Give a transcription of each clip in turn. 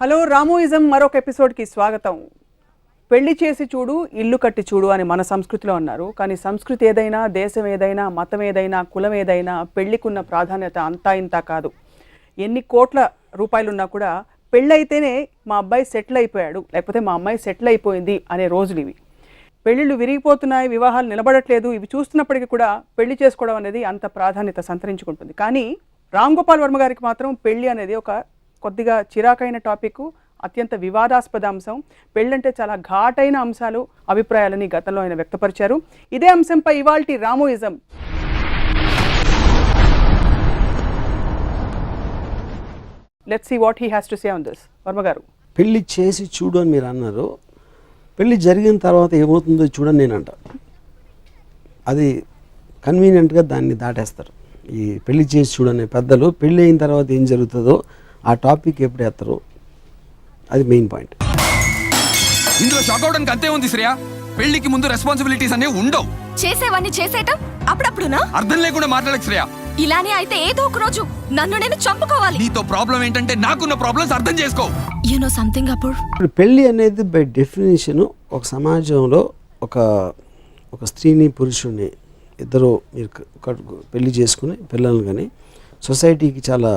Hello రామోయిజం మరొక ఎపిసోడ్కి స్వాగతం. పెళ్లి చేసి చూడు ఇల్లు కట్టి చూడు అని మన సంస్కృతిలో అన్నారు. కానీ సంస్కృతి ఏదైనా, దేశం ఏదైనా, మతం ఏదైనా, కులం ఏదైనా పెళ్లికున్న ప్రాధాన్యత అంతా ఇంతా కాదు. ఎన్ని కోట్ల రూపాయలున్నా కూడా పెళ్ళైతేనే మా అబ్బాయి సెటిల్ అయిపోయాడు, లేకపోతే మా అమ్మాయి సెటిల్ అయిపోయింది అనే రోజులు ఇవి. పెళ్ళిళ్ళు విరిగిపోతున్నాయి, వివాహాలు నిలబడట్లేదు, ఇవి చూస్తున్నప్పటికీ కూడా పెళ్లి చేసుకోవడం అనేది అంత ప్రాధాన్యత సంతరించుకుంటుంది. కానీ రామ్ గోపాల్ వర్మ గారికి మాత్రం పెళ్లి అనేది ఒక కొద్దిగా చిరాకైన టాపిక్, అత్యంత వివాదాస్పద అంశం. పెళ్ళంటే చాలా ఘాటైన అంశాలు, అభిప్రాయాలని గతంలో ఆయన వ్యక్తపరిచారు. ఇదే అంశంపై ఇవాల్టి రామోయిజం. Let's see what he has to say on this. Varma గారు, పెళ్లి చేసి చూడు అని మీరు అన్నారు. పెళ్లి జరిగిన తర్వాత ఏమవుతుందో చూడని నేను అంట. అది కన్వీనియంట్గా దాన్ని దాటేస్తారు. ఈ పెళ్లి చేసి చూడని పెద్దలు పెళ్ళి అయిన తర్వాత ఏం జరుగుతుందో ఆ టాపిక్ ఎప్పుడు ఎత్తారు, అది మెయిన్ పాయింట్. ఇందులో షాక్ అవడానికి అంతే ఉంది శ్రేయ. పెళ్లికి ముందు రెస్పాన్సిబిలిటీస్ అనేవి ఉండవు. చేసేవన్నీ చేసేయటం అప్పుడప్పుడునా? అర్థం లేకుండా మాట్లాడకు శ్రేయ. ఇలానే అయితే ఏదో ఒక రోజు నన్ను నేను చంపుకోవాలి. నీతో ప్రాబ్లం ఏంటంటే నాకున్న ప్రాబ్లమ్స్ అర్థం చేసుకో. You know something Apoor? ఇప్పుడు పెళ్ళి అనేది బై డెఫినేషన్ ఒక సమాజంలో ఒక స్త్రీని పురుషుడిని ఇద్దరు మీరు పెళ్లి చేసుకుని పిల్లల్ని కానీ సొసైటీకి చాలా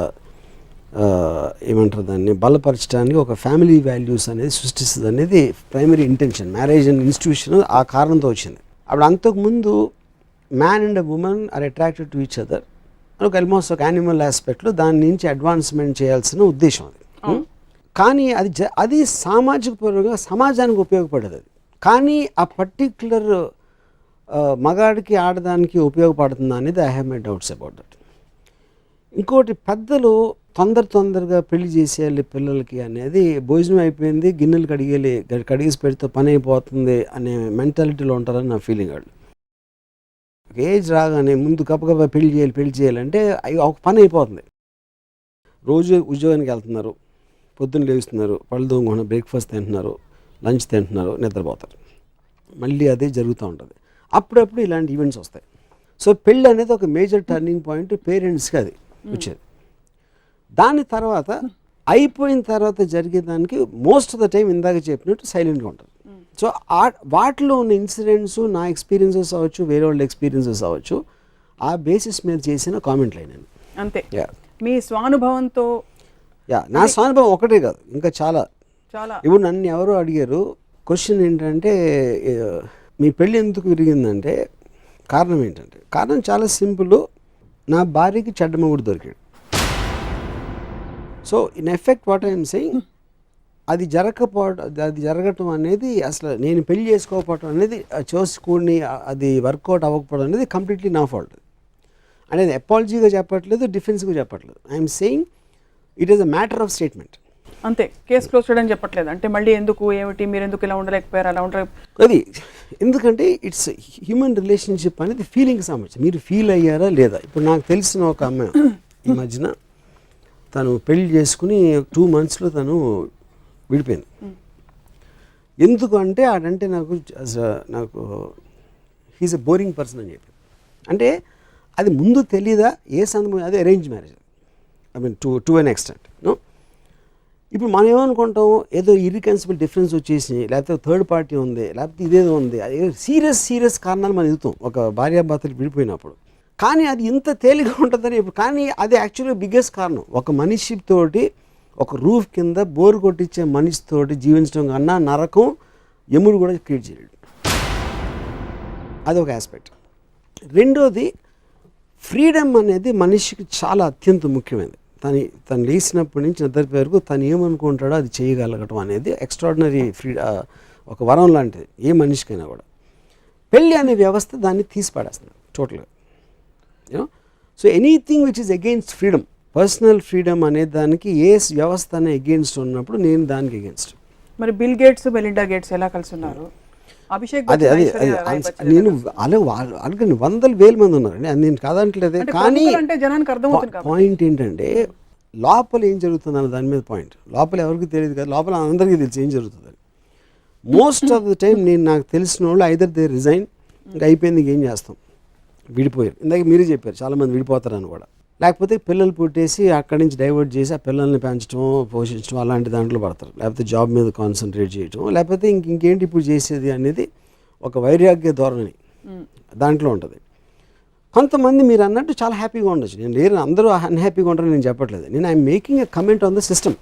ఏమంటారు దాన్ని బలపరచడానికి ఒక ఫ్యామిలీ వాల్యూస్ అనేది సృష్టిస్తుంది అనేది primary intention. Marriage and institution ఆ కారణంతో వచ్చింది. అప్పుడు అంతకుముందు man and women are attracted to each other అని ఒక ఆల్మోస్ట్ ఒక యానిమల్ ఆస్పెక్ట్లో దాని నుంచి అడ్వాన్స్మెంట్ చేయాల్సిన ఉద్దేశం అది. కానీ అది సామాజిక పరంగా సమాజానికి ఉపయోగపడేది. అది కానీ ఆ పర్టిక్యులర్ మగాడికి ఆడదానికి ఉపయోగపడుతుందా అనేది I have my doubts about that. ఇంకోటి, పెద్దలు తొందరగా పెళ్లి చేసేయాలి పిల్లలకి అనేది, భోజనం అయిపోయింది గిన్నెలు కడిగేసి పెడితే పని అయిపోతుంది అనే మెంటాలిటీలో ఉంటారని నా ఫీలింగ్. వాళ్ళు ఒక ఏజ్ రాగానే ముందు గబగబా పెళ్లి చేయాలంటే ఒక పని అయిపోతుంది. రోజు ఉద్యోగానికి వెళ్తున్నారు, పొద్దున్న లేస్తున్నారు, పళ్ళు తోముకున్నారు, బ్రేక్ఫాస్ట్ తింటున్నారు, లంచ్ తింటున్నారు, నిద్రపోతారు. మళ్ళీ అదే జరుగుతూ ఉంటుంది. అప్పుడప్పుడు ఇలాంటి ఈవెంట్స్ వస్తాయి. సో పెళ్ళి అనేది ఒక మేజర్ టర్నింగ్ పాయింట్ పేరెంట్స్కి అది వచ్చేది. దాని తర్వాత అయిపోయిన తర్వాత జరిగేదానికి మోస్ట్ ఆఫ్ ద టైం ఇందాక చెప్పినట్టు సైలెంట్గా ఉంటుంది. సో వాటిలో ఉన్న ఇన్సిడెంట్స్ నా ఎక్స్పీరియన్సెస్ అవ్వచ్చు, వేరే వాళ్ళ ఎక్స్పీరియన్సెస్ అవ్వచ్చు, ఆ బేసిస్ మీద చేసిన కామెంట్లు అయినాను అంతే. మీ స్వానుభవంతో? నా స్వానుభవం ఒకటే కాదు, ఇంకా చాలా. ఇప్పుడు నన్ను ఎవరో అడిగారు, క్వశ్చన్ ఏంటంటే మీ పెళ్ళి ఎందుకు విరిగిందంటే కారణం ఏంటంటే, కారణం చాలా సింపుల్. నా భార్యకి చెడ్డమగుడు దొరికాడు. So in effect what I'm saying, అది జరగటం అనేది, అసలు నేను పెళ్లి చేసుకోకపోవటం అనేది, చూసుకుని అది వర్కౌట్ అవ్వకపోవడం అనేది కంప్లీట్లీ నా ఫాల్ట్. అనేది అపాలజీగా చెప్పట్లేదు, డిఫెన్స్గా చెప్పట్లేదు. I'm saying it is a matter of statement అంతే. కేసు క్లోజ్ చేయడం చెప్పట్లేదు. అంటే మళ్ళీ ఎందుకు, ఏమిటి, మీరు ఎందుకు ఇలా ఉండలేకపోయారు, అలా ఉండలేదు అది. ఎందుకంటే ఇట్స్ హ్యూమన్ రిలేషన్షిప్ అనేది ఫీలింగ్ సంబంధించి. మీరు ఫీల్ అయ్యారా లేదా? ఇప్పుడు నాకు తెలిసిన ఒక అమ్మాయి ఈ మధ్యన తను పెళ్లి చేసుకుని 2 monthsలో తను విడిపోయింది. ఎందుకు అంటే ఆడంటే నాకు హీస్ ఎ బోరింగ్ పర్సన్ అని చెప్పి. అంటే అది ముందు తెలీదా ఏ సందర్భం, అదే arrange marriage. I mean to an extent. ఇప్పుడు మనం ఏమనుకుంటాం, ఏదో ఇర్రికన్సిబుల్ డిఫరెన్స్ వచ్చేసి, లేకపోతే థర్డ్ పార్టీ ఉంది, లేకపోతే ఇదేదో ఉంది, అది సీరియస్ కారణాలు మనం ఎదుగుతాం ఒక భార్యాభర్తలు విడిపోయినప్పుడు. కానీ అది ఇంత తేలిగా ఉంటుందని ఇప్పుడు. కానీ అది యాక్చువల్గా బిగ్గెస్ట్ కారణం. ఒక మనిషితోటి ఒక రూఫ్ కింద బోరు కొట్టించే మనిషితోటి జీవించడం కన్నా నరకం యముడు కూడా క్రియేట్ చేయలేడు. అదొక ఆస్పెక్ట్. రెండోది, ఫ్రీడమ్ అనేది మనిషికి చాలా అత్యంత ముఖ్యమైనది. తను లేచినప్పటి నుంచి నిద్ర వరకు తను ఏమనుకుంటాడో అది చేయగలగటం అనేది ఎక్స్ట్రాడినరీ ఒక వరం లాంటిది ఏ మనిషికైనా కూడా. పెళ్ళి అనే వ్యవస్థ దాన్ని తీసి పడేస్తుంది టోటల్గా. So anything which is against freedom, personal freedom అనే దానికి ఏ వ్యవస్థ అనే అగెయిన్స్ట్ ఉన్నప్పుడు నేను దానికి అగెయిన్స్ట్. మరి బిల్ గేట్స్, మెలిండా గేట్స్ ఎలా కలిసి ఉన్నారు? అదే నేను అలాగే 100,000 మంది ఉన్నారండి, అది నేను కాదంటలేదు. కానీ పాయింట్ ఏంటంటే లోపల ఏం జరుగుతుంది అన్న దాని మీద పాయింట్. లోపల ఎవరికి తెలియదు కదా, లోపల అందరికీ తెలుసు ఏం జరుగుతుంది. మోస్ట్ ఆఫ్ ద టైం నాకు తెలిసిన వాళ్ళు ఐదర్ దే రిజైన్, ఇంకా అయిపోయింది, ఏం చేస్తాం, విడిపోయారు. ఇందాక మీరే చెప్పారు చాలామంది విడిపోతారని కూడా. లేకపోతే పిల్లలు పుట్టేసి అక్కడి నుంచి డైవర్ట్ చేసి ఆ పిల్లల్ని పెంచడం పోషించడం అలాంటి దాంట్లో పడతారు, లేకపోతే జాబ్ మీద కాన్సన్ట్రేట్ చేయటం, లేకపోతే ఇంకేంటి ఇప్పుడు చేసేది అనేది ఒక వైరాగ్య ధోరణి దాంట్లో ఉంటుంది. కొంతమంది మీరు అన్నట్టు చాలా హ్యాపీగా ఉండొచ్చు, నేను లేరు అందరూ అన్హ్యాపీగా ఉంటారని నేను చెప్పట్లేదు, నేను I'm making a comment on the system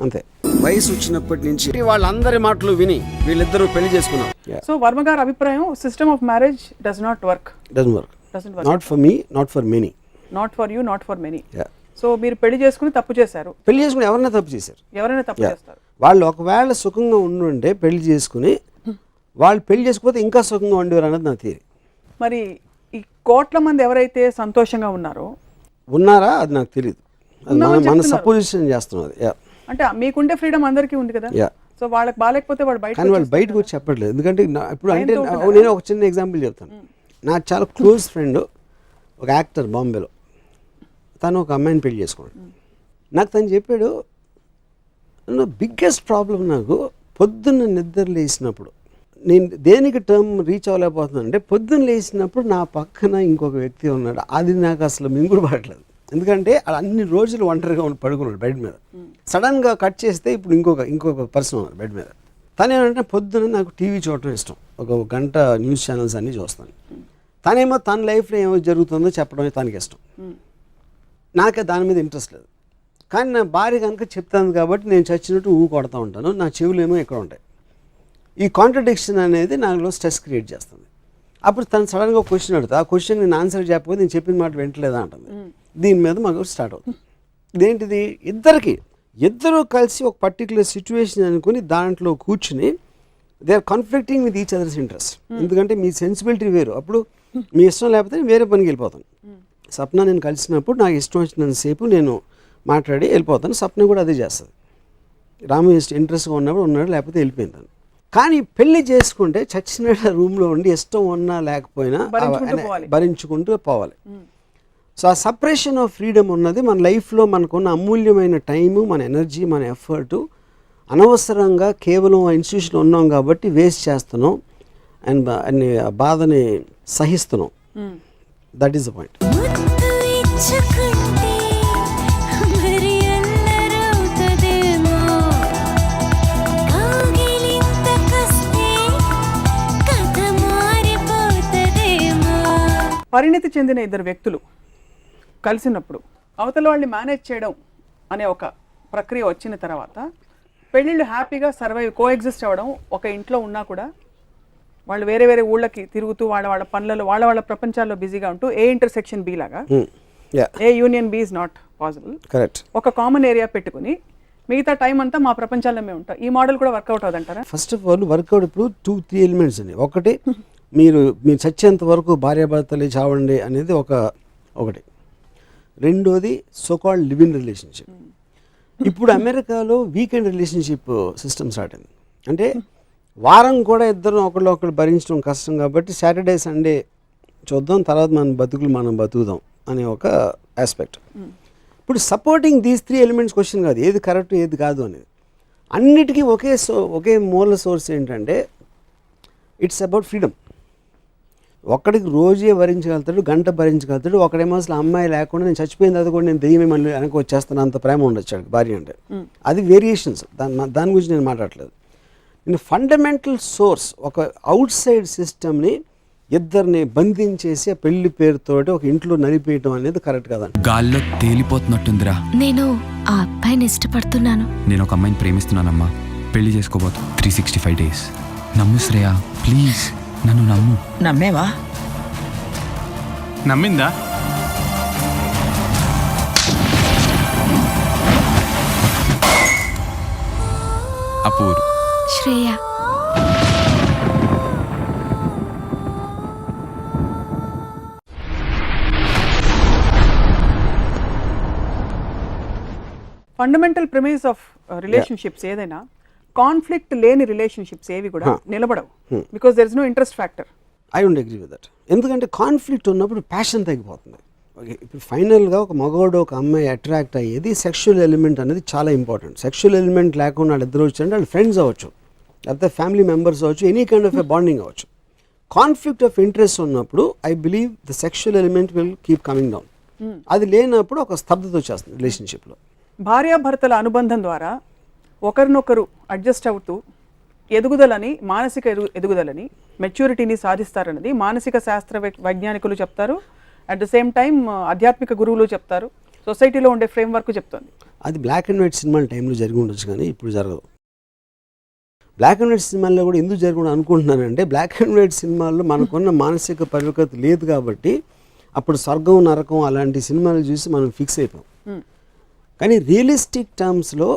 అంతే. వయసు వచ్చినప్పటి నుంచి వాళ్ళందరి మాటలు విని వీళ్ళిద్దరూ పెళ్లి చేసుకున్నారు. సో వర్మ గారి అభిప్రాయం system of marriage does not work. Not for me, not for many. Not for you, not for many. So మీరు పెళ్లి చేసుకుని తప్పు చేశారు. పెళ్లి చేసుకుని ఎవరైనా తప్పు చేశారు, ఎవరైనా తప్పు చేస్తారు. వాళ్ళు ఒకవేళ సుఖంగా ఉండుంటే పెళ్లి చేసుకుని వాళ్ళు పెళ్లి చేసుకోకపోతే ఇంకా సుఖంగా ఉండేవారు అన్నది నా థియరీ. మరి ఈ కోట్ల మంది ఎవరైతే సంతోషంగా ఉన్నారా అది నాకు తెలియదు, మన సపోజిషన్ చేస్తున్నది. అంటే మీకుండే ఫ్రీడమ్ అందరికీ ఉంది కదా. సో వాళ్ళకి బాగాలేకపోతే వాళ్ళు బయటకు వచ్చి చెప్పట్లేదు, ఎందుకంటే ఇప్పుడు అంటే నేను ఒక చిన్న ఎగ్జాంపుల్ చెప్తాను. నాకు చాలా క్లోజ్ ఫ్రెండ్ ఒక యాక్టర్ బాంబేలో, తను ఒక అమ్మాయిని పెళ్లి చేసుకున్నాడు. నాకు తను చెప్పాడు, బిగ్గెస్ట్ ప్రాబ్లం నాకు పొద్దున్న నిద్ర లేచినప్పుడు నేను దేనికి టర్మ్ రీచ్ అవ్వలేకపోతున్నాను అంటే పొద్దున్న లేచినప్పుడు నా పక్కన ఇంకొక వ్యక్తి ఉన్నాడు, అది నాకు అసలు మింగుడు పడట్లేదు. ఎందుకంటే అన్ని రోజులు ఒంటరిగా పడుకున్నాడు బెడ్ మీద, సడన్గా కట్ చేస్తే ఇప్పుడు ఇంకొక పర్సన్ ఉన్నారు బెడ్ మీద. తను ఏమంటే పొద్దున్న నాకు టీవీ చూడటం ఇష్టం, ఒక గంట న్యూస్ ఛానల్స్ అన్నీ చూస్తాను. తనేమో తన లైఫ్లో ఏమో జరుగుతుందో చెప్పడం తనకి ఇష్టం, నాకే దాని మీద ఇంట్రెస్ట్ లేదు. కానీ నా భార్య కనుక చెప్తాను కాబట్టి నేను చచ్చినట్టు కొడతా ఉంటాను, నా చెవులు ఏమో ఎక్కడ ఉంటాయి. ఈ కాంట్రడిక్షన్ అనేది నాలో స్ట్రెస్ క్రియేట్ చేస్తుంది. అప్పుడు తను సడన్గా ఒక క్వశ్చన్ అడుగుతా, ఆ క్వశ్చన్ నేను ఆన్సర్ చెప్పకపోతే నేను చెప్పిన మాట వింటలేదా అంటుంది. దీని మీద మాకు స్టార్ట్ అవుతుంది. ఇదేంటిది, ఇద్దరు కలిసి ఒక పర్టికులర్ సిచ్యువేషన్ అనుకుని దాంట్లో కూర్చుని they are conflicting with each others interest. ఎందుకంటే మీ సెన్సిబిలిటీ వేరు, అప్పుడు మీ ఇష్టం లేకపోతే వేరే పనికి వెళ్ళిపోతాను. సప్న నేను కలిసినప్పుడు నాకు ఇష్టం వచ్చినంతసేపు నేను మాట్లాడి వెళ్ళిపోతాను, సప్న కూడా అదే చేస్తుంది. రాము ఇంట్రెస్ట్గా ఉన్నప్పుడు ఉన్నాడు, లేకపోతే వెళ్ళిపోయింది. కానీ పెళ్లి చేసుకుంటే చచ్చినట్టు రూమ్లో ఉండి ఇష్టం ఉన్నా లేకపోయినా భరించుకుంటూ పోవాలి. సో ఆ సపరేషన్ ఆఫ్ ఫ్రీడమ్ ఉన్నది మన లైఫ్లో మనకున్న అమూల్యమైన టైము, మన ఎనర్జీ, మన ఎఫర్టు అనవసరంగా కేవలం ఆ ఇన్స్టిట్యూషన్లో ఉన్నాం కాబట్టి వేస్ట్ చేస్తున్నాం అండ్ అన్ని బాధని సహిస్తున్నాం. That is the point. పరిణితి చెందిన ఇద్దరు వ్యక్తులు కలిసినప్పుడు అవతల వాళ్ళని మేనేజ్ చేయడం అనే ఒక ప్రక్రియ వచ్చిన తర్వాత పెళ్ళిళ్ళు హ్యాపీగా కోఎగ్జిస్ట్ అవ్వడం, ఒక ఇంట్లో ఉన్నా కూడా వాళ్ళు వేరే వేరే ఊళ్ళకి తిరుగుతూ వాళ్ళ పనులలో వాళ్ళ ప్రపంచాల్లో బిజీగా ఉంటూ ఏ ఇంటర్సెక్షన్ బి లాగా A union B is not possible. Correct. ఒక కామన్ ఏరియా పెట్టుకుని మిగతా టైం అంతా మా ప్రపంచాల్లో మేము ఉంటాం. ఈ మోడల్ కూడా వర్కౌట్ అవుతుంటారా? ఫస్ట్ ఆఫ్ ఆల్ వర్కౌట్ ఇప్పుడు 2-3 ఎలిమెంట్స్ అండి. ఒకటి మీరు చచ్చేంత వరకు భార్యాభర్తలే చావండి అనేది ఒకటి. రెండోది సోకాల్డ్ లివ్ ఇన్ రిలేషన్షిప్. ఇప్పుడు అమెరికాలో వీకెండ్ రిలేషన్షిప్ సిస్టమ్ స్టార్ట్ అయింది. అంటే వారం కూడా ఇద్దరు ఒకళ్ళు భరించడం కష్టం కాబట్టి సాటర్డే సండే చూద్దాం, తర్వాత మనం బతుకుదాం అనే ఒక ఆస్పెక్ట్. ఇప్పుడు సపోర్టింగ్ దీస్ 3 ఎలిమెంట్స్ క్వశ్చన్ కాదు ఏది కరెక్ట్ ఏది కాదు అనేది. అన్నిటికీ ఒకే మూల సోర్స్ ఏంటంటే ఇట్స్ అబౌట్ ఫ్రీడమ్. ఒక్కడికి రోజే భరించగలుగుతాడు, గంట భరించగలుగుతాడు. ఒకడేమో అసలు అమ్మాయి లేకుండా నేను చచ్చిపోయింది అది కూడా నేను దెయ్యమే మళ్ళీ వెనక్కి వచ్చేస్తాను అంత ప్రేమ ఉండొచ్చు భార్య అంటే. అది వేరియేషన్స్, దాని గురించి నేను మాట్లాడలేదు. నేను ఫండమెంటల్ సోర్స్ ఒక అవుట్ సైడ్ సిస్టమ్ని ఇద్దరిని బంధించేసి ఆ పెళ్లి పేరుతోటి ఒక ఇంట్లో నలిపేయటం అనేది కరెక్ట్ కదా. గాల్లో తేలిపోతున్నట్టుందిరా. నేను ఆ అబ్బాయిని ఇష్టపడుతున్నాను. నేను ఒక అమ్మాయిని ప్రేమిస్తున్నానమ్మా, పెళ్లి చేసుకోబోతు 365 days. నమ్ము శ్రేయ, ప్లీజ్ నన్ను నమ్ము. నమ్మేవా? నమ్మిందా? అపూర్, Shreya. Fundamental premise of relationships ఏదైనా కాన్ఫ్లిక్ట్ లేని రిలేషన్షిప్స్ ఏవి కూడా నిలబడవు. Because there is no interest factor. I don't agree with that. ఎందుకంటే కాన్ఫ్లిక్ట్ ఉన్నప్పుడు ప్యాషన్ తగ్గిపోతుంది. ఓకే, ఇప్పుడు ఫైనల్గా ఒక మగవాడు ఒక అమ్మాయి అట్రాక్ట్ అయ్యేది సెక్షువల్ ఎలిమెంట్ అనేది చాలా ఇంపార్టెంట్. సెక్షువల్ ఎలిమెంట్ లేకుండా వాళ్ళు ఇద్దరు వచ్చారంటే వాళ్ళు ఫ్రెండ్స్ అవ్వచ్చు, లేకపోతే ఫ్యామిలీ మెంబర్స్ అవ్వచ్చు, any kind of a bonding అవ్వచ్చు. కాన్ఫ్లిక్ట్ ఆఫ్ ఇంట్రెస్ట్ ఉన్నప్పుడు I believe the sexual element will keep coming down. అది లేనప్పుడు ఒక స్తబ్దత వచ్చేస్తుంది రిలేషన్షిప్లో. భార్యాభర్తల అనుబంధం ద్వారా ఒకరినొకరు అడ్జస్ట్ అవుతూ ఎదుగుదలని, మానసిక ఎదుగుదలని, మెచ్యూరిటీని సాధిస్తారన్నది మానసిక శాస్త్ర వైజ్ఞానికులు చెప్తారు. అట్ ద సేమ్ టైం ఆధ్యాత్మిక గురువులు చెప్తారు. సొసైటీలో ఉండే ఫ్రేమ్వర్క్ చెప్తుంది. అది బ్లాక్ అండ్ వైట్ సినిమాల టైంలో జరిగి ఉండొచ్చు, కానీ ఇప్పుడు జరగదు. బ్లాక్ అండ్ వైట్ సినిమాల్లో కూడా ఎందుకు జరగకుండా అనుకుంటున్నానంటే, బ్లాక్ అండ్ వైట్ సినిమాల్లో మనకున్న మానసిక పరిపక్వత లేదు కాబట్టి అప్పుడు స్వర్గం నరకం అలాంటి సినిమాలు చూసి మనం ఫిక్స్ అయిపోయాం. కానీ రియలిస్టిక్ టర్మ్స్లో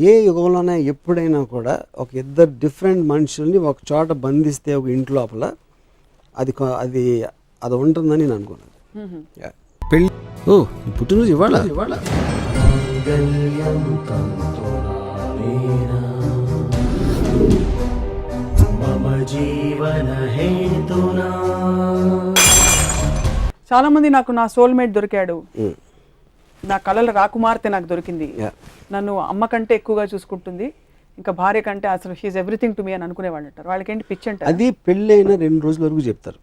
ఏ యుగంలోనే ఎప్పుడైనా కూడా ఒక ఇద్దరు డిఫరెంట్ మనుషుల్ని ఒక చోట బంధిస్తే ఒక ఇంటి లోపల అది అది ఉంటుందని నేను అనుకున్నాను. పెళ్ళి పుట్టినరోజు ఇవాళ చాలా మంది నాకు నా సోల్మేట్ దొరికాడు, నా కళల రాకుమార్తె నాకు దొరికింది, నన్ను అమ్మ కంటే ఎక్కువగా చూసుకుంటుంది, ఇంకా భార్య కంటే అసలు షీఈ్ ఎవ్రీథింగ్ టు మీ అని అనుకునేవాళ్ళు అంటారు. వాళ్ళకేంటి పిచ్చి అంటారు. అది పెళ్ళి అయిన 2 రోజుల వరకు చెప్తారు,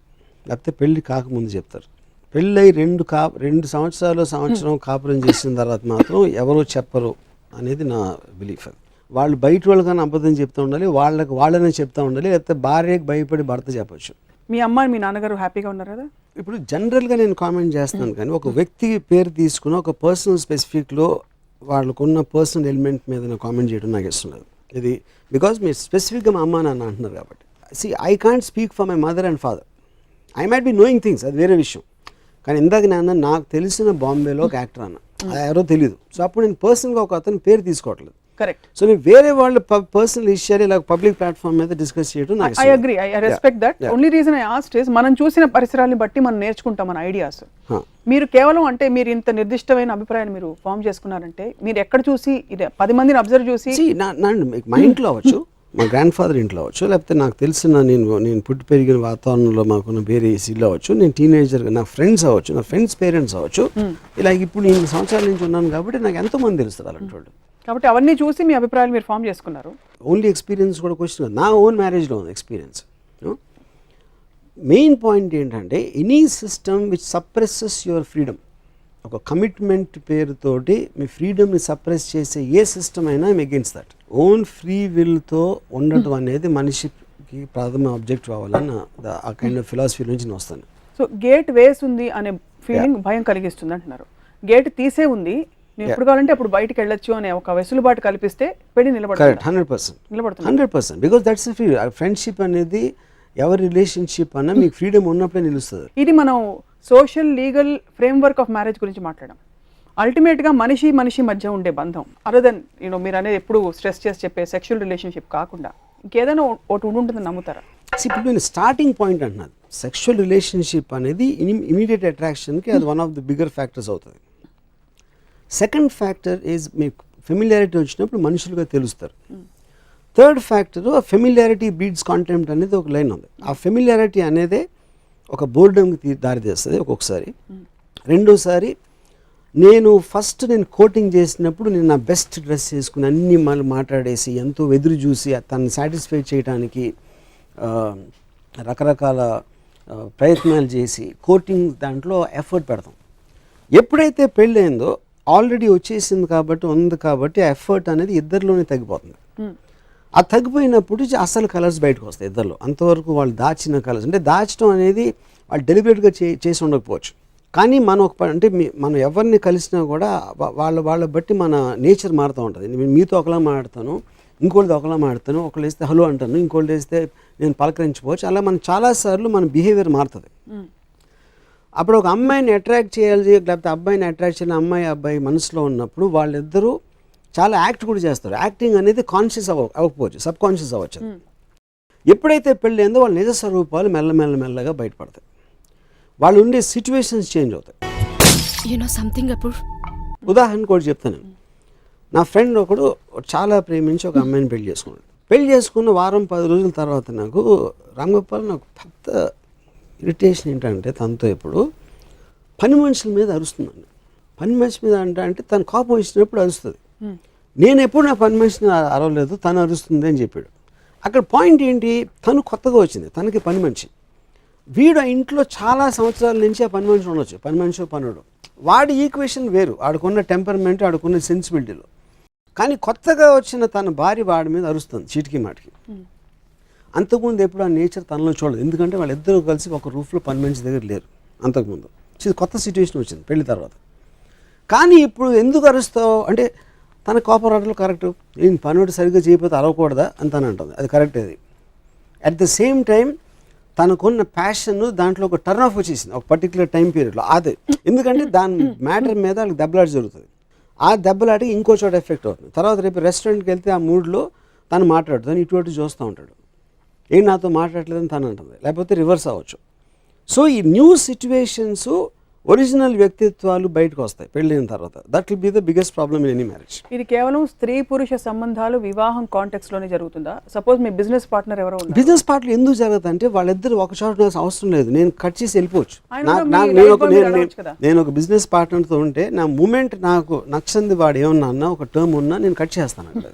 లేకపోతే పెళ్ళి కాకముందు చెప్తారు. పెళ్ళి అయి 2 సంవత్సరం కాపురం చేసిన తర్వాత మాత్రం ఎవరో చెప్పరు అనేది నా బిలీఫ్. అది వాళ్ళు బయట వాళ్ళకన్నా అబద్ధం చెప్తూ ఉండాలి, వాళ్ళనే చెప్తూ ఉండాలి, లేకపోతే భార్యకి భయపడి భర్త చెప్పచ్చు. మీ అమ్మ మీ నాన్నగారు హ్యాపీగా ఉన్నారు కదా? ఇప్పుడు జనరల్గా నేను కామెంట్ చేస్తున్నాను, కానీ ఒక వ్యక్తి పేరు తీసుకుని ఒక పర్సనల్ స్పెసిఫిక్లో వాళ్ళకున్న పర్సనల్ ఎలిమెంట్ మీద నేను కామెంట్ చేయడం నాకు ఇష్టం లేదు. ఇది బికాజ్ మీరు స్పెసిఫిక్గా మా అమ్మ నాన్న అంటున్నారు కాబట్టి. I can't speak for my mother and father. I might be knowing things, అది వేరే విషయం. కానీ ఇందాక నేను నాకు తెలిసిన బాంబేలో ఒక యాక్టర్ అన్న, ఎవరో తెలియదు. సో అప్పుడు నేను పర్సనల్గా ఒక అతని పేరు తీసుకోవట్లేదు. కరెక్ట్. సో నేను వేరే వాళ్ళు పర్సనల్ ఇష్యూలు ఇలా పబ్లిక్ ప్లాట్ఫామ్ మీద డిస్కస్ చేయడం I agree, I respect that. Only reason I asked is మనం చూసిన పరిసరాలని బట్టి మనం నేర్చుకుంటాం మన ఐడియాస్. మీరు కేవలం అంటే మీరు ఇంత నిర్దిష్టమైన అభిప్రాయాన్ని మీరు ఫామ్ చేసుకున్నారంటే మీరు ఎక్కడ చూసి ఇది 10 మందిని అబ్జర్వ్ చూసి మా ఇంట్లో అవ్వచ్చు, మా గ్రాండ్ ఫాదర్ ఇంట్లో అవ్వచ్చు, లేకపోతే నాకు తెలిసిన నేను పుట్టి పెరిగిన వాతావరణంలో మాకున్న వేరే ఇల్లు అవ్వచ్చు, నేను టీనేజర్గా నా ఫ్రెండ్స్ అవ్వచ్చు, నా ఫ్రెండ్స్ పేరెంట్స్ అవ్వచ్చు, ఇలా ఇప్పుడు 8 సంవత్సరాల నుంచి ఉన్నాను కాబట్టి నాకు ఎంతోమంది తెలుస్తుంది అలాంటి వాళ్ళు. కాబట్టి అవన్నీ చూసి మీ అభిప్రాయాలు మీరు ఫామ్ చేసుకున్నారు. ఓన్లీ ఎక్స్పీరియన్స్ కూడా క్వశ్చన్ కాదు, నా ఓన్ మ్యారేజ్లో ఉంది ఎక్స్పీరియన్స్. మెయిన్ పాయింట్ ఏంటంటే any system which suppresses your freedom, ఒక కమిట్మెంట్ పేరుతోటి మీ ఫ్రీడమ్ని సప్రెస్ చేసే ఏ సిస్టమ్ అయినా I'm against that. Own free విల్తో ఉండటం అనేది మనిషికి ప్రథమ ఆబ్జెక్టివ్ అవ్వాలని ఆ కైండ్ ఆఫ్ ఫిలాసఫీ నుంచి నేను వస్తాను. సో గేట్ వేసి ఉంది అనే ఫీలింగ్ భయం కలిగిస్తుంది అంటున్నారు. గేట్ తీసే ఉంది, నేను ఎప్పుడు కావాలంటే అప్పుడు బయటకు వెళ్ళొచ్చు అనే ఒక వెసులుబాటు కల్పిస్తే పెళ్లి నిలబడుతుంది. 100%. Because that's free. ఫ్రెండ్షిప్ అనేది ఎవరి రిలేషన్షిప్ అన్నా మీకు ఫ్రీడమ్ ఉన్నప్పుడే నిలుస్తుంది. ఇది మనం social legal framework of marriage గురించి మాట్లాడడం. అల్టిమేట్గా మనిషి మధ్య ఉండే బంధం అదర్ దెన్ మీరు అనేది ఎప్పుడు స్ట్రెస్ చేసి చెప్పే సెక్షువల్ రిలేషన్షిప్ కాకుండా ఇంకేదైనా ఒకటి ఉంటుందని నమ్ముతారా? ఇప్పుడు నేను స్టార్టింగ్ పాయింట్ అంటున్నాను, సెక్షువల్ రిలేషన్షిప్ అనేది ఇమీడియట్ అట్రాక్షన్కి అది one of the bigger factors అవుతుంది. సెకండ్ ఫ్యాక్టర్ ఈజ్ మీకు ఫెమిలియారిటీ వచ్చినప్పుడు మనుషులుగా తెలుస్తారు. Third factor familiarity breeds contempt అనేది ఒక లైన్ ఉంది. ఆ ఫెమిలియారిటీ అనేది ఒక బోర్డంకి దారి తీస్తుంది ఒక్కొక్కసారి. రెండోసారి నేను కోటింగ్ చేసినప్పుడు నేను నా బెస్ట్ డ్రెస్ చేసుకుని అన్ని మళ్ళీ మాట్లాడేసి ఎంతో ఎదురు చూసి తనని సాటిస్ఫై చేయడానికి రకరకాల ప్రయత్నాలు చేసి కోటింగ్ దాంట్లో ఎఫర్ట్ పెడతాం. ఎప్పుడైతే పెళ్ళయిందో ఆల్రెడీ వచ్చేసింది కాబట్టి ఉంది కాబట్టి ఆ ఎఫర్ట్ అనేది ఇద్దరిలోనే తగ్గిపోతుంది. ఆ తగ్గిపోయినప్పుడు అసలు కలర్స్ బయటకు వస్తాయి ఇద్దరిలో. అంతవరకు వాళ్ళు దాచిన కలర్స్ అంటే దాచడం అనేది వాళ్ళు డెలిబరేట్గా చేసి ఉండకపోవచ్చు. కానీ మనం మనం ఎవరిని కలిసినా కూడా వాళ్ళ బట్టి మన నేచర్ మారుతూ ఉంటుంది. నేను మీతో ఒకలా మాట్లాడతాను, ఇంకోళ్ళతో ఒకలా మాట్లాడతాను, ఒకళ్ళు వేస్తే హలో అంటాను, ఇంకోళ్ళు వేస్తే నేను పలకరించుకోవచ్చు. అలా మనం చాలాసార్లు మన బిహేవియర్ మారుతుంది. అప్పుడు ఒక అమ్మాయిని అట్రాక్ట్ చేయాలి లేకపోతే అబ్బాయిని అట్రాక్ట్ చేయాలి, అబ్బాయి మనసులో ఉన్నప్పుడు వాళ్ళిద్దరూ చాలా యాక్ట్ కూడా చేస్తారు. యాక్టింగ్ అనేది కాన్షియస్ అవ్వకపోవచ్చు, సబ్ కాన్షియస్ అవ్వచ్చు. ఎప్పుడైతే పెళ్ళి అయిందో వాళ్ళ నిజ స్వరూపాలు మెల్లగా బయటపడతాయి. వాళ్ళు ఉండే సిచ్యువేషన్స్ చేంజ్ అవుతాయి. ఉదాహరణ కూడా చెప్తాను. నా ఫ్రెండ్ ఒకడు చాలా ప్రేమించి ఒక అమ్మాయిని పెళ్లి చేసుకున్నాడు. పెళ్లి చేసుకున్న వారం 10 రోజుల తర్వాత నాకు రాంగోపాల్ నాకు పెద్ద ఇరిటేషన్ ఏంటంటే తనతో ఎప్పుడు పని మనుషుల మీద అరుస్తుందండి. పని మనిషి మీద అంటే తను కోపం వచ్చినప్పుడు అరుస్తుంది. నేను ఎప్పుడు నా పని మనిషిని అరవలేదు, తను అరుస్తుంది అని చెప్పాడు. అక్కడ పాయింట్ ఏంటి, తను కొత్తగా వచ్చింది, తనకి పని మనిషి. వీడు ఆ ఇంట్లో చాలా సంవత్సరాల నుంచి ఆ పని మనిషి ఉండొచ్చు, పని మనిషి పనుడు. వాడి ఈక్వేషన్ వేరు, ఆడుకున్న టెంపర్మెంట్, ఆడుకున్న సెన్సిబిలిటీలో. కానీ కొత్తగా వచ్చిన తన భార్య వాడి మీద అరుస్తుంది చీటికి మాటికి. అంతకుముందు ఎప్పుడు ఆ నేచర్ తనలో చూడదు, ఎందుకంటే వాళ్ళిద్దరూ కలిసి ఒక రూఫ్లో పని మనిషి దగ్గర లేరు అంతకుముందు. కొత్త సిచ్యువేషన్ వచ్చింది పెళ్లి తర్వాత. కానీ ఇప్పుడు ఎందుకు అరుస్తావు అంటే తన కోపం రావడంలో కరెక్ట్, నేను పని సరిగ్గా చేయకపోతే అరవకూడదా అని తను అంటుంది, అది కరెక్ట్. అది అట్ ద సేమ్ టైం తనకున్న ప్యాషన్ దాంట్లో ఒక టర్న్ ఆఫ్ వచ్చేసింది ఒక పర్టికులర్ టైం పీరియడ్లో. అది ఎందుకంటే దాని మ్యాటర్ మీద వాళ్ళకి దెబ్బలాట జరుగుతుంది, ఆ దెబ్బలాటికి ఇంకో చోట ఎఫెక్ట్ అవుతుంది. తర్వాత రేపు రెస్టారెంట్కి వెళ్తే ఆ మూడ్లో తను మాట్లాడుతుంది, ఇటువంటి చూస్తూ ఉంటాడు, ఏం నాతో మాట్లాడలేదని తను అంటుంది, లేకపోతే రివర్స్ అవ్వచ్చు. సో ఈ న్యూ సిచ్యువేషన్స్ ఒరిజినల్ వ్యక్తిత్వాలు బయటకు వస్తాయి పెళ్ళైన తర్వాత. That will be the biggest problem in any marriage. ఇది కేవలం స్త్రీ పురుష సంబంధాలు వివాహం కాంటెక్స్ట్ లోనే జరుగుతుందా? సపోజ్ మీ బిజినెస్ పార్ట్నర్ ఎవరో ఉన్నారు, బిజినెస్ పార్ట్నర్ ఎందుకు జరుగుతుంది అంటే వాళ్ళిద్దరు ఒక చోట అవసరం లేదు, నేను కట్ చేసి వెళ్ళిపోవచ్చు. నేను ఒక బిజినెస్ పార్ట్నర్తో ఉంటే నా మూమెంట్ నాకు నచ్చంది వాడు ఏమన్నా అన్నా ఒక టర్మ్ ఉన్నా నేను కట్ చేస్తాను అంటే.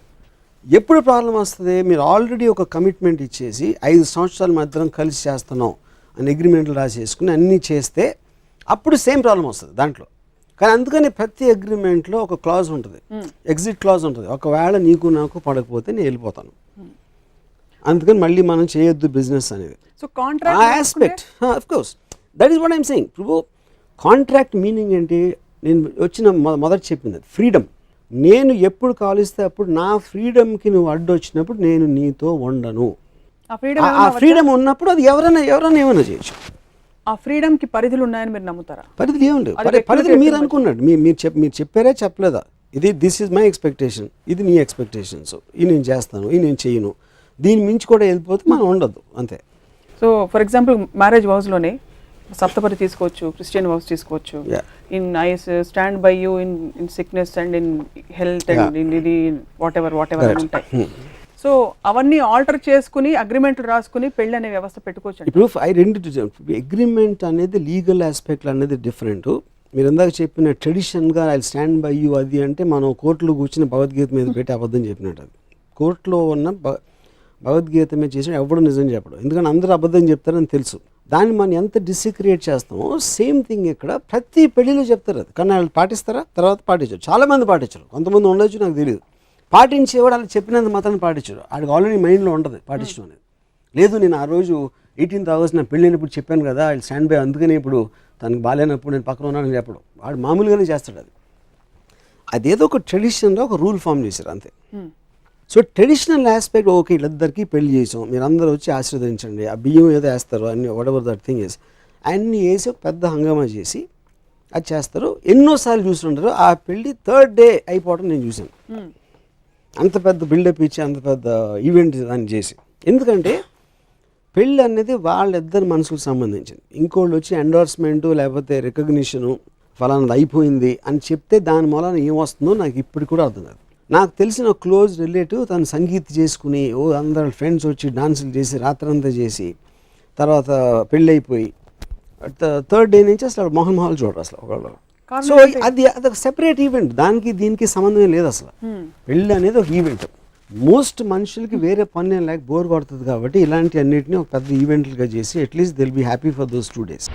ఎప్పుడు ప్రాబ్లం వస్తుంది, మీరు ఆల్రెడీ ఒక కమిట్మెంట్ ఇచ్చేసి 5 సంవత్సరాల మధ్యలో కలిసి చేస్తున్నాం అని అగ్రిమెంట్లు రాసేసుకుని అన్నీ చేస్తే అప్పుడు సేమ్ ప్రాబ్లం వస్తుంది దాంట్లో. కానీ అందుకని ప్రతి అగ్రిమెంట్లో ఒక క్లాజ్ ఉంటుంది, ఎగ్జిట్ క్లాజ్ ఉంటుంది. ఒకవేళ నీకు నాకు పడకపోతే నేను వెళ్ళిపోతాను, అందుకని మళ్ళీ మనం చేయొద్దు బిజినెస్ అనేది. So contract aspect of course that is what I'm saying. ఇప్పుడు కాంట్రాక్ట్ మీనింగ్ ఏంటి, నేను వచ్చిన మొదట చెప్పింది ఫ్రీడమ్. నేను ఎప్పుడు కాలిస్తే అప్పుడు నా ఫ్రీడమ్కి నువ్వు అడ్డు వచ్చినప్పుడు నేను నీతో ఉండను. ఆ ఫ్రీడమ్ ఉన్నప్పుడు అది ఎవరైనా ఏమైనా చేయొచ్చు. ఆ ఫ్రీడమ్ కి పరిధులు ఉన్నాయని మీరు నమ్ముతారా? పరిధులు ఏముండవు, పరిధులు మీరు అనుకున్నాడు, మీరు చెప్పారా చెప్పలేదా, ఇది దిస్ ఈజ్ మై ఎక్స్పెక్టేషన్, ఇది నీ ఎక్స్పెక్టేషన్స్, ఇది నేను చేస్తాను, ఇది నేను చేయను, దీని మించి కూడా వెళ్ళిపోతే మనం ఉండదు అంతే. సో ఫర్ ఎగ్జాంపుల్ మ్యారేజ్ హౌస్లోనే సప్తపది తీసుకోవచ్చు, క్రిస్టియన్ హౌస్ తీసుకోవచ్చు. In I stand by you in sickness and in health and in ఇది వాట్ ఎవర్ అని ఉంటాయి. సో అవన్నీ ఆల్టర్ చేసుకుని అగ్రిమెంట్ రాసుకుని పెళ్ళి అనే వ్యవస్థ పెట్టుకోవచ్చు. ఇప్పుడు అగ్రిమెంట్ అనేది లీగల్ ఆస్పెక్ట్ అనేది డిఫరెంట్. మీరు ఇందాక చెప్పిన ట్రెడిషన్గా ఐ స్టాండ్ బై యూ అది అంటే మనం కోర్టులో కూర్చుని భగవద్గీత మీద పెట్టి అబద్ధం చెప్పినట్టు. అది కోర్టులో ఉన్న భగవద్గీత మీద చేసిన ఎవడు నిజం చెప్పడం, ఎందుకంటే అందరూ అబద్ధం చెప్తారని తెలుసు. దాన్ని మనం ఎంత డిసిక్రియేట్ చేస్తామో సేమ్ థింగ్ ఇక్కడ ప్రతి పెళ్లిలో చెప్తారు. అది కానీ వాళ్ళు పాటిస్తారా? తర్వాత పాటించారు, చాలామంది పాటించరు, కొంతమంది ఉండొచ్చు, నాకు తెలియదు. పాటించేవాడు అలా చెప్పినంత మాత్రం పాటించాడు, ఆడికి ఆల్రెడీ మైండ్లో ఉంటుంది పాటించడం అనేది. లేదు నేను ఆ రోజు 18th ఆగస్ట్ నా పెళ్ళైనప్పుడు చెప్పాను కదా ఐ స్టాండ్ బై, అందుకని ఇప్పుడు తనకు బాగాలేనప్పుడు నేను పక్కన ఉన్నానని చెప్పడం, వాడు మామూలుగానే చేస్తాడు. అది అదేదో ఒక ట్రెడిషన్లో ఒక రూల్ ఫామ్ చేశారు అంతే. సో ట్రెడిషనల్ ఆస్పెక్ట్ ఓకే, వీళ్ళిద్దరికీ పెళ్లి చేసాం, మీరు అందరూ వచ్చి ఆశీర్వదించండి, ఆ బియ్యం ఏదో వేస్తారు అన్ని what ever that thing is అన్నీ వేసి పెద్ద హంగామా చేసి అది చేస్తారు. ఎన్నోసార్లు చూస్తుంటారు, ఆ పెళ్ళి 3rd డే అయిపోవడం నేను చూశాను. అంత పెద్ద బిల్డప్ ఇచ్చి అంత పెద్ద ఈవెంట్ దాన్ని చేసి, ఎందుకంటే పెళ్ళి అనేది వాళ్ళిద్దరు మనసుకు సంబంధించింది. ఇంకోళ్ళు వచ్చి ఎండోర్స్మెంటు లేకపోతే రికగ్నిషను ఫలానాది అయిపోయింది అని చెప్తే దాని మూలన ఏమొస్తుందో నాకు ఇప్పుడు కూడా అర్థం కాదు. నాకు తెలిసిన క్లోజ్ రిలేటివ్ తను సంగీత్ చేసుకుని అందరు ఫ్రెండ్స్ వచ్చి డాన్సులు చేసి రాత్రంతా చేసి తర్వాత పెళ్ళి అయిపోయి 3rd డే నుంచి అసలు మొహన్ మొహాలు చూడరు అసలు ఒకళ్ళు. సో అదొక సెపరేట్ ఈవెంట్, దానికి దీనికి సంబంధమే లేదు అసలు. పెళ్ళి అనేది ఒక ఈవెంట్. మోస్ట్ మనుషులకి వేరే పని లేక బోర్ కొడుతుంది కాబట్టి ఇలాంటి అన్నిటిని ఒక పెద్ద ఈవెంట్లుగా చేసి అట్లీస్ట్ దిల్ be happy for those 2 days.